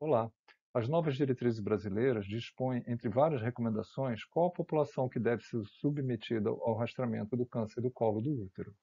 Olá. As novas diretrizes brasileiras dispõem, entre várias recomendações, qual a população que deve ser submetida ao rastreamento do câncer do colo do útero.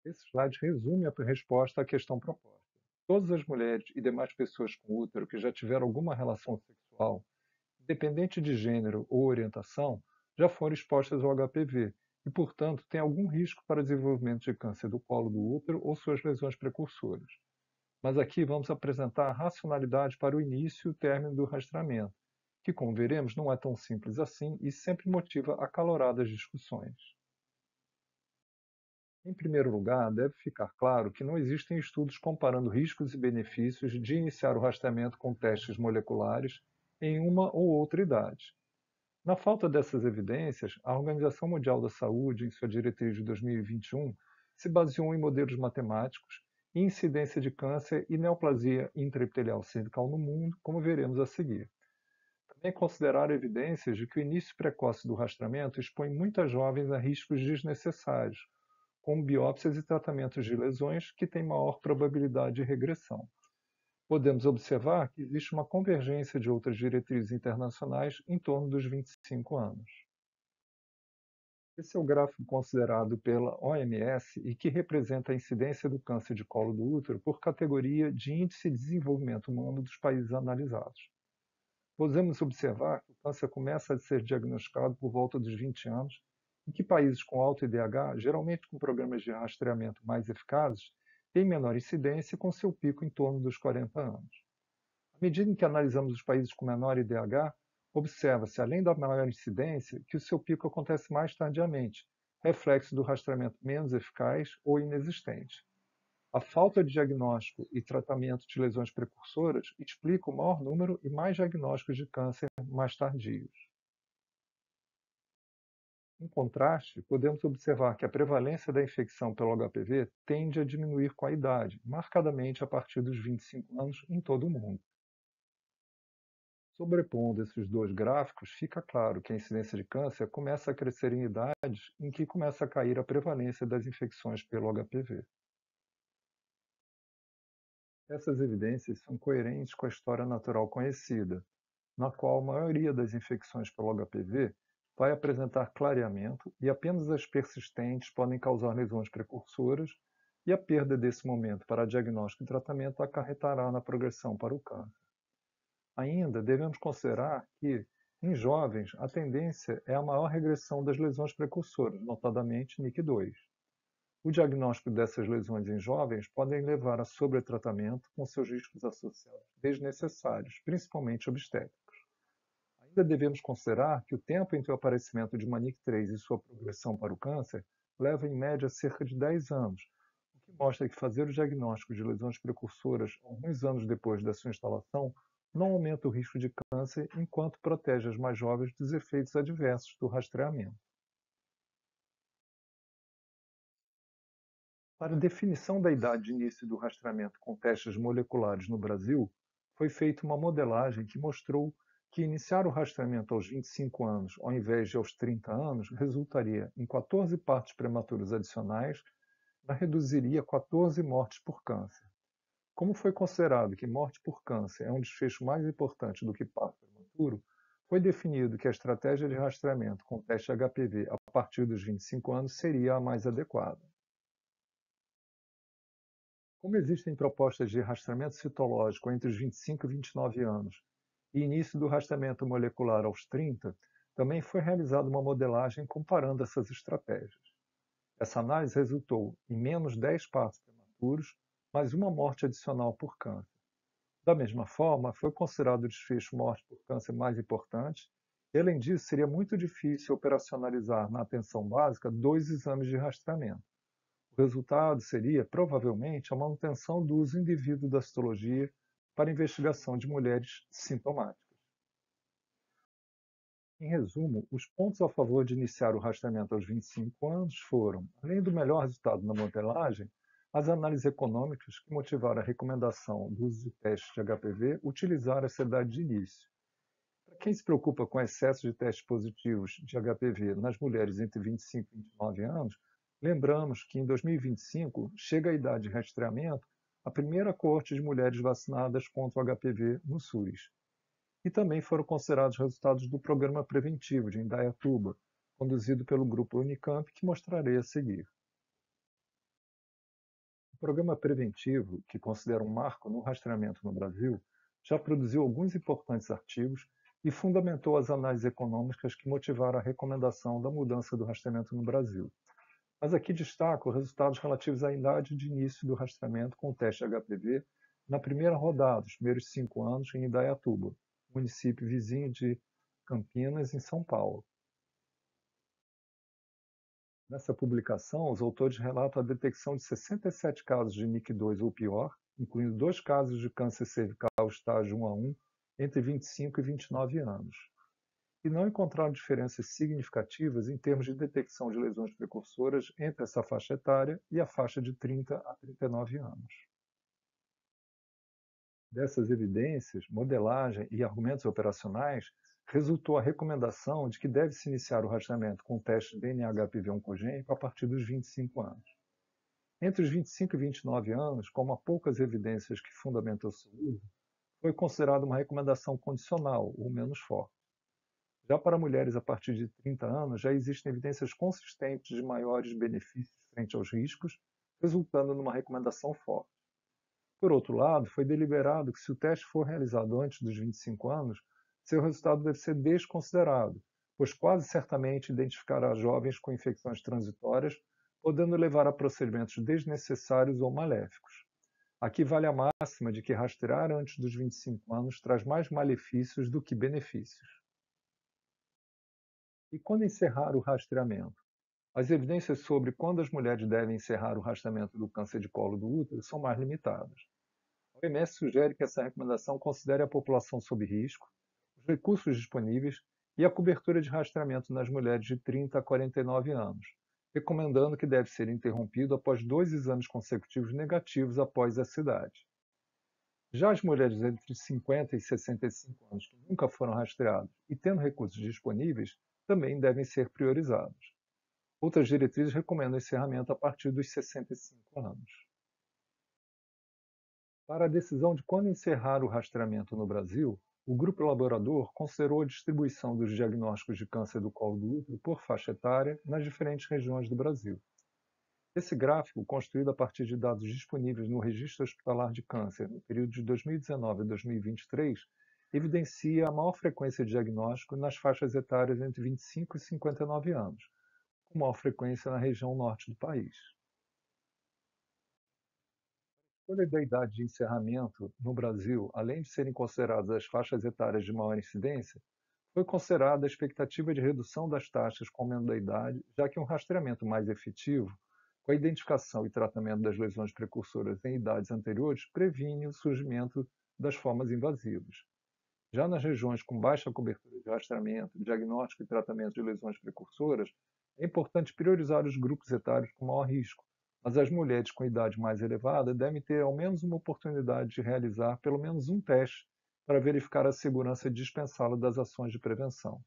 Esse slide resume a resposta à questão proposta. Todas as mulheres e demais pessoas com útero que já tiveram alguma relação sexual, independente de gênero ou orientação, já foram expostas ao HPV e, portanto, têm algum risco para desenvolvimento de câncer do colo do útero ou suas lesões precursoras. Mas aqui vamos apresentar a racionalidade para o início e o término do rastreamento, que, como veremos, não é tão simples assim e sempre motiva acaloradas discussões. Em primeiro lugar, deve ficar claro que não existem estudos comparando riscos e benefícios de iniciar o rastreamento com testes moleculares em uma ou outra idade. Na falta dessas evidências, a Organização Mundial da Saúde, em sua diretriz de 2021, se baseou em modelos matemáticos e incidência de câncer e neoplasia intraepitelial cervical no mundo, como veremos a seguir. Também consideraram evidências de que o início precoce do rastreamento expõe muitas jovens a riscos desnecessários, como biópsias e tratamentos de lesões que têm maior probabilidade de regressão. Podemos observar que existe uma convergência de outras diretrizes internacionais em torno dos 25 anos. Esse é o gráfico considerado pela OMS e que representa a incidência do câncer de colo do útero por categoria de Índice de Desenvolvimento Humano dos países analisados. Podemos observar que o câncer começa a ser diagnosticado por volta dos 20 anos, em que países com alto IDH, geralmente com programas de rastreamento mais eficazes, têm menor incidência com seu pico em torno dos 40 anos. À medida em que analisamos os países com menor IDH, observa-se, além da maior incidência, que o seu pico acontece mais tardiamente, reflexo do rastreamento menos eficaz ou inexistente. A falta de diagnóstico e tratamento de lesões precursoras explica o maior número e mais diagnósticos de câncer mais tardios. Em contraste, podemos observar que a prevalência da infecção pelo HPV tende a diminuir com a idade, marcadamente a partir dos 25 anos em todo o mundo. Sobrepondo esses dois gráficos, fica claro que a incidência de câncer começa a crescer em idades em que começa a cair a prevalência das infecções pelo HPV. Essas evidências são coerentes com a história natural conhecida, na qual a maioria das infecções pelo HPV vai apresentar clareamento e apenas as persistentes podem causar lesões precursoras, e a perda desse momento para diagnóstico e tratamento acarretará na progressão para o câncer. Ainda devemos considerar que, em jovens, a tendência é a maior regressão das lesões precursoras, notadamente NIC2. O diagnóstico dessas lesões em jovens podem levar a sobretratamento com seus riscos associados desnecessários, principalmente obstétricos. Ainda devemos considerar que o tempo entre o aparecimento de uma NIC3 e sua progressão para o câncer leva em média cerca de 10 anos, o que mostra que fazer o diagnóstico de lesões precursoras alguns anos depois da sua instalação não aumenta o risco de câncer, enquanto protege as mais jovens dos efeitos adversos do rastreamento. Para a definição da idade de início do rastreamento com testes moleculares no Brasil, foi feita uma modelagem que mostrou que iniciar o rastreamento aos 25 anos, ao invés de aos 30 anos, resultaria em 14 partos prematuros adicionais, mas reduziria 14 mortes por câncer. Como foi considerado que morte por câncer é um desfecho mais importante do que parto prematuro, foi definido que a estratégia de rastreamento com teste HPV a partir dos 25 anos seria a mais adequada. Como existem propostas de rastreamento citológico entre os 25 e 29 anos e início do rastreamento molecular aos 30, também foi realizada uma modelagem comparando essas estratégias. Essa análise resultou em menos 10 partos prematuros, mais uma morte adicional por câncer. Da mesma forma, foi considerado o desfecho morte por câncer mais importante, e além disso, seria muito difícil operacionalizar na atenção básica dois exames de rastreamento. O resultado seria, provavelmente, a manutenção do uso indevido da citologia para investigação de mulheres sintomáticas. Em resumo, os pontos a favor de iniciar o rastreamento aos 25 anos foram, além do melhor resultado na modelagem, as análises econômicas que motivaram a recomendação do uso de testes de HPV utilizar essa idade de início. Para quem se preocupa com excesso de testes positivos de HPV nas mulheres entre 25 e 29 anos, lembramos que em 2025 chega a idade de rastreamento a primeira coorte de mulheres vacinadas contra o HPV no SUS. E também foram considerados resultados do programa preventivo de Indaiatuba, conduzido pelo grupo Unicamp, que mostrarei a seguir. O programa preventivo, que considera um marco no rastreamento no Brasil, já produziu alguns importantes artigos e fundamentou as análises econômicas que motivaram a recomendação da mudança do rastreamento no Brasil. Mas aqui destaco os resultados relativos à idade de início do rastreamento com o teste HPV na primeira rodada, os primeiros 5 anos, em Indaiatuba, município vizinho de Campinas, em São Paulo. Nessa publicação, os autores relatam a detecção de 67 casos de NIC2 ou pior, incluindo 2 casos de câncer cervical estágio 1 a 1, entre 25 e 29 anos. E não encontraram diferenças significativas em termos de detecção de lesões precursoras entre essa faixa etária e a faixa de 30 a 39 anos. Dessas evidências, modelagem e argumentos operacionais, resultou a recomendação de que deve-se iniciar o rastreamento com o teste DNA-HPV oncogênico a partir dos 25 anos. Entre os 25 e 29 anos, como há poucas evidências que fundamentam o seu uso, foi considerada uma recomendação condicional ou menos forte. Já para mulheres a partir de 30 anos, já existem evidências consistentes de maiores benefícios frente aos riscos, resultando numa recomendação forte. Por outro lado, foi deliberado que se o teste for realizado antes dos 25 anos, seu resultado deve ser desconsiderado, pois quase certamente identificará jovens com infecções transitórias, podendo levar a procedimentos desnecessários ou maléficos. Aqui vale a máxima de que rastrear antes dos 25 anos traz mais malefícios do que benefícios. E quando encerrar o rastreamento? As evidências sobre quando as mulheres devem encerrar o rastreamento do câncer de colo do útero são mais limitadas. A OMS sugere que essa recomendação considere a população sob risco, os recursos disponíveis e a cobertura de rastreamento nas mulheres de 30 a 49 anos, recomendando que deve ser interrompido após 2 exames consecutivos negativos após essa idade. Já as mulheres entre 50 e 65 anos que nunca foram rastreadas e tendo recursos disponíveis também devem ser priorizadas. Outras diretrizes recomendam encerramento a partir dos 65 anos. Para a decisão de quando encerrar o rastreamento no Brasil, o grupo elaborador considerou a distribuição dos diagnósticos de câncer do colo do útero por faixa etária nas diferentes regiões do Brasil. Esse gráfico, construído a partir de dados disponíveis no Registro Hospitalar de Câncer no período de 2019 a 2023, evidencia a maior frequência de diagnóstico nas faixas etárias entre 25 e 59 anos, com maior frequência na região norte do país. A escolha da idade de encerramento no Brasil, além de serem consideradas as faixas etárias de maior incidência, foi considerada a expectativa de redução das taxas com o aumento da idade, já que um rastreamento mais efetivo, com a identificação e tratamento das lesões precursoras em idades anteriores, previne o surgimento das formas invasivas. Já nas regiões com baixa cobertura de rastreamento, diagnóstico e tratamento de lesões precursoras, é importante priorizar os grupos etários com maior risco, mas as mulheres com idade mais elevada devem ter ao menos uma oportunidade de realizar pelo menos um teste para verificar a segurança e dispensá-lo das ações de prevenção.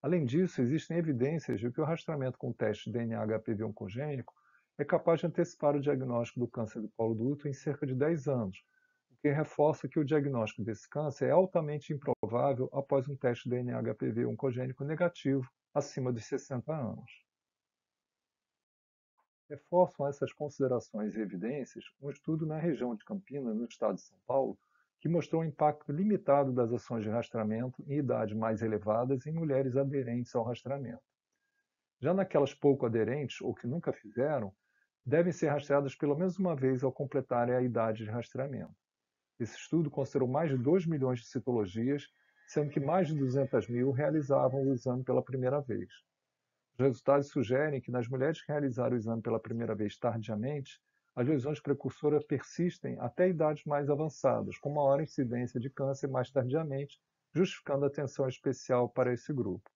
Além disso, existem evidências de que o rastreamento com teste de DNA-HPV oncogênico é capaz de antecipar o diagnóstico do câncer do colo do útero em cerca de 10 anos, o que reforça que o diagnóstico desse câncer é altamente improvável após um teste de DNA-HPV oncogênico negativo acima dos 60 anos. Reforçam essas considerações e evidências um estudo na região de Campinas, no estado de São Paulo, que mostrou o impacto limitado das ações de rastreamento em idades mais elevadas em mulheres aderentes ao rastreamento. Já naquelas pouco aderentes ou que nunca fizeram, devem ser rastreadas pelo menos uma vez ao completarem a idade de rastreamento. Esse estudo considerou mais de 2 milhões de citologias, sendo que mais de 200 mil realizavam o exame pela primeira vez. Os resultados sugerem que nas mulheres que realizaram o exame pela primeira vez tardiamente, as lesões precursoras persistem até idades mais avançadas, com maior incidência de câncer mais tardiamente, justificando atenção especial para esse grupo.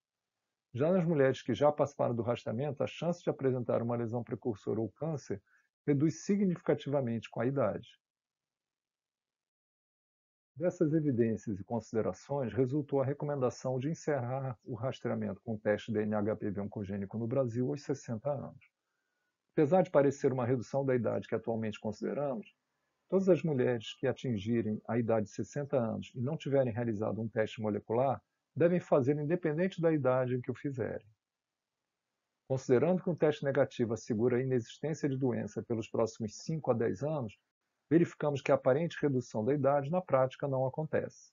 Já nas mulheres que já participaram do rastreamento, a chance de apresentar uma lesão precursora ou câncer reduz significativamente com a idade. Dessas evidências e considerações, resultou a recomendação de encerrar o rastreamento com o teste DNA-HPV oncogênico no Brasil aos 60 anos. Apesar de parecer uma redução da idade que atualmente consideramos, Todas as mulheres que atingirem a idade de 60 anos e não tiverem realizado um teste molecular devem fazê-lo independente da idade em que o fizerem. Considerando que um teste negativo assegura a inexistência de doença pelos próximos 5 a 10 anos, verificamos que a aparente redução da idade na prática não acontece.